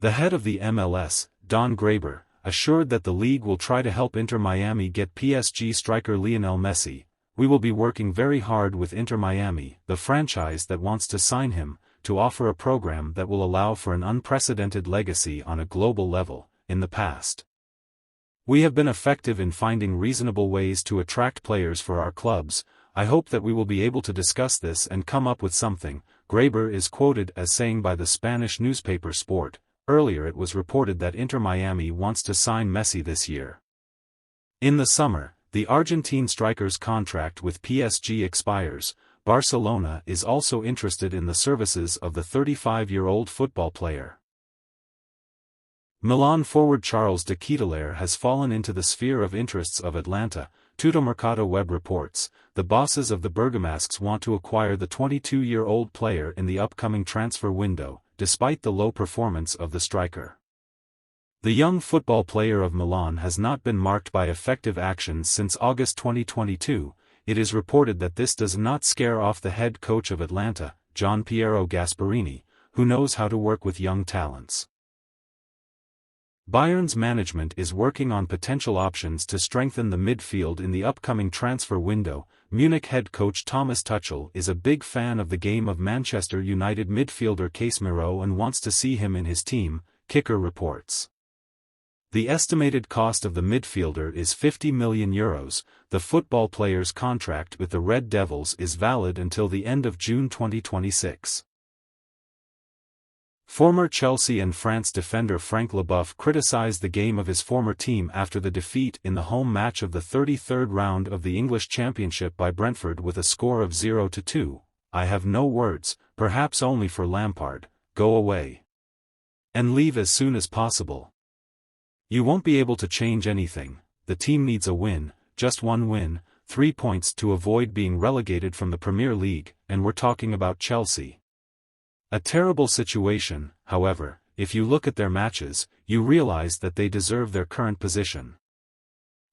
The head of the MLS, Don Graber, assured that the league will try to help Inter Miami get PSG striker Lionel Messi. We will be working very hard with Inter Miami, the franchise that wants to sign him, to offer a program that will allow for an unprecedented legacy on a global level. In the past, we have been effective in finding reasonable ways to attract players for our clubs. I hope that we will be able to discuss this and come up with something, Graber is quoted as saying by the Spanish newspaper Sport. Earlier it was reported that Inter Miami wants to sign Messi this year. In the summer, the Argentine striker's contract with PSG expires. Barcelona is also interested in the services of the 35-year-old football player. Milan forward Charles de Ketelare has fallen into the sphere of interests of Atalanta. Tuttomercato Web reports, the bosses of the Bergamasques want to acquire the 22-year-old player in the upcoming transfer window, despite the low performance of the striker. The young football player of Milan has not been marked by effective actions since August 2022. It is reported that this does not scare off the head coach of Atalanta, Gian Piero Gasperini, who knows how to work with young talents. Bayern's management is working on potential options to strengthen the midfield in the upcoming transfer window. Munich head coach Thomas Tuchel is a big fan of the game of Manchester United midfielder Casemiro and wants to see him in his team, Kicker reports. The estimated cost of the midfielder is €50 million. The football player's contract with the Red Devils is valid until the end of June 2026. Former Chelsea and France defender Frank Leboeuf criticized the game of his former team after the defeat in the home match of the 33rd round of the English Championship by Brentford with a score of 0-2. I have no words, perhaps only for Lampard. Go away. And leave as soon as possible. You won't be able to change anything. The team needs a win, just one win, 3 points to avoid being relegated from the Premier League, and we're talking about Chelsea. A terrible situation, however. If you look at their matches, you realize that they deserve their current position.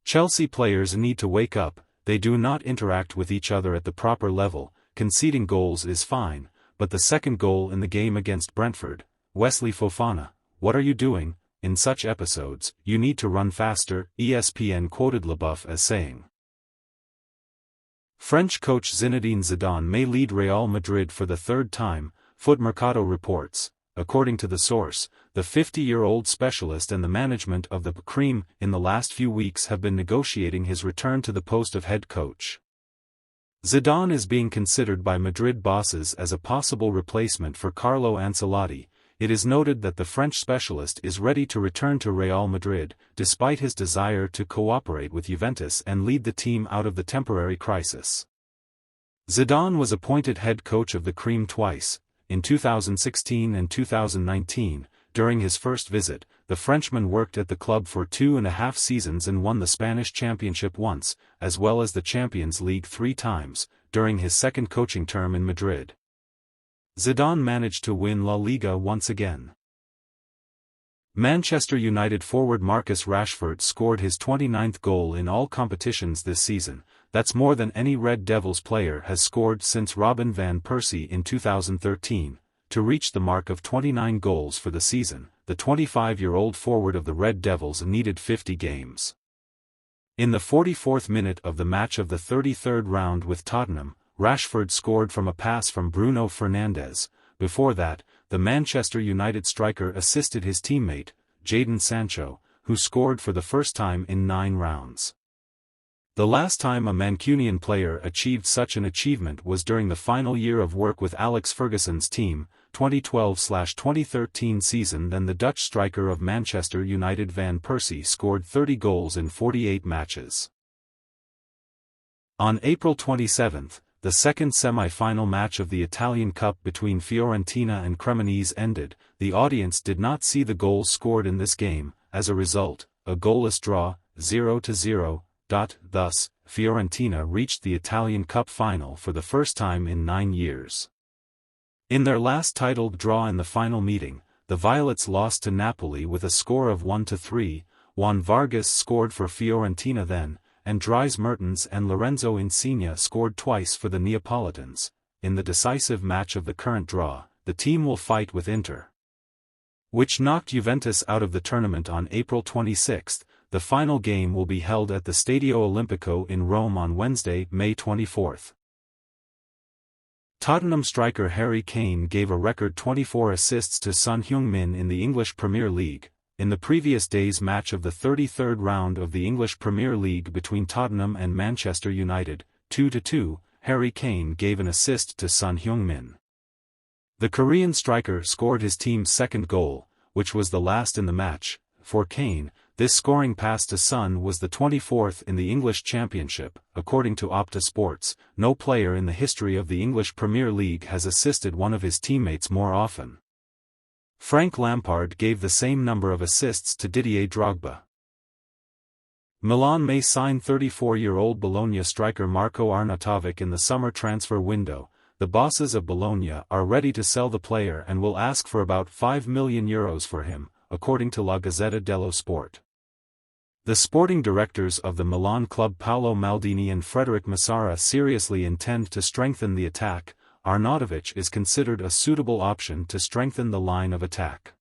Chelsea players need to wake up. They do not interact with each other at the proper level. Conceding goals is fine, but the second goal in the game against Brentford, Wesley Fofana, what are you doing? In such episodes, you need to run faster, ESPN quoted Leboeuf as saying. French coach Zinedine Zidane may lead Real Madrid for the third time, Footmercato reports. According to the source, the 50-year-old specialist and the management of the Cream in the last few weeks have been negotiating his return to the post of head coach. Zidane is being considered by Madrid bosses as a possible replacement for Carlo Ancelotti. It is noted that the French specialist is ready to return to Real Madrid, despite his desire to cooperate with Juventus and lead the team out of the temporary crisis. Zidane was appointed head coach of the Cream twice, in 2016 and 2019. During his first visit, the Frenchman worked at the club for 2.5 seasons and won the Spanish Championship once, as well as the Champions League 3 times, during his second coaching term in Madrid. Zidane managed to win La Liga once again. Manchester United forward Marcus Rashford scored his 29th goal in all competitions this season. That's more than any Red Devils player has scored since Robin van Persie in 2013. To reach the mark of 29 goals for the season, the 25-year-old forward of the Red Devils needed 50 games. In the 44th minute of the match of the 33rd round with Tottenham, Rashford scored from a pass from Bruno Fernandes. Before that, the Manchester United striker assisted his teammate, Jadon Sancho, who scored for the first time in 9 rounds. The last time a Mancunian player achieved such an achievement was during the final year of work with Alex Ferguson's team, 2012-2013 season. Then the Dutch striker of Manchester United Van Persie scored 30 goals in 48 matches. On April 27, the second semi-final match of the Italian Cup between Fiorentina and Cremonese ended. The audience did not see the goals scored in this game. As a result, a goalless draw, 0-0. Thus, Fiorentina reached the Italian Cup final for the first time in 9 years. In their last titled draw in the final meeting, the Violets lost to Napoli with a score of 1-3. Juan Vargas scored for Fiorentina then, and Dries Mertens and Lorenzo Insigne scored twice for the Neapolitans. In the decisive match of the current draw, the team will fight with Inter. which knocked Juventus out of the tournament on April 26. The final game will be held at the Stadio Olimpico in Rome on Wednesday, May 24. Tottenham striker Harry Kane gave a record 24 assists to Son Heung-min in the English Premier League. In the previous day's match of the 33rd round of the English Premier League between Tottenham and Manchester United, 2-2, Harry Kane gave an assist to Son Heung-min. The Korean striker scored his team's second goal, which was the last in the match. For Kane, this scoring pass to Son was the 24th in the English Championship. According to Opta Sports, no player in the history of the English Premier League has assisted one of his teammates more often. Frank Lampard gave the same number of assists to Didier Drogba. Milan may sign 34-year-old Bologna striker Marko Arnautovic in the summer transfer window. The bosses of Bologna are ready to sell the player and will ask for about €5 million for him, according to La Gazzetta dello Sport. The sporting directors of the Milan club Paolo Maldini and Frederic Massara seriously intend to strengthen the attack. Arnautovic is considered a suitable option to strengthen the line of attack.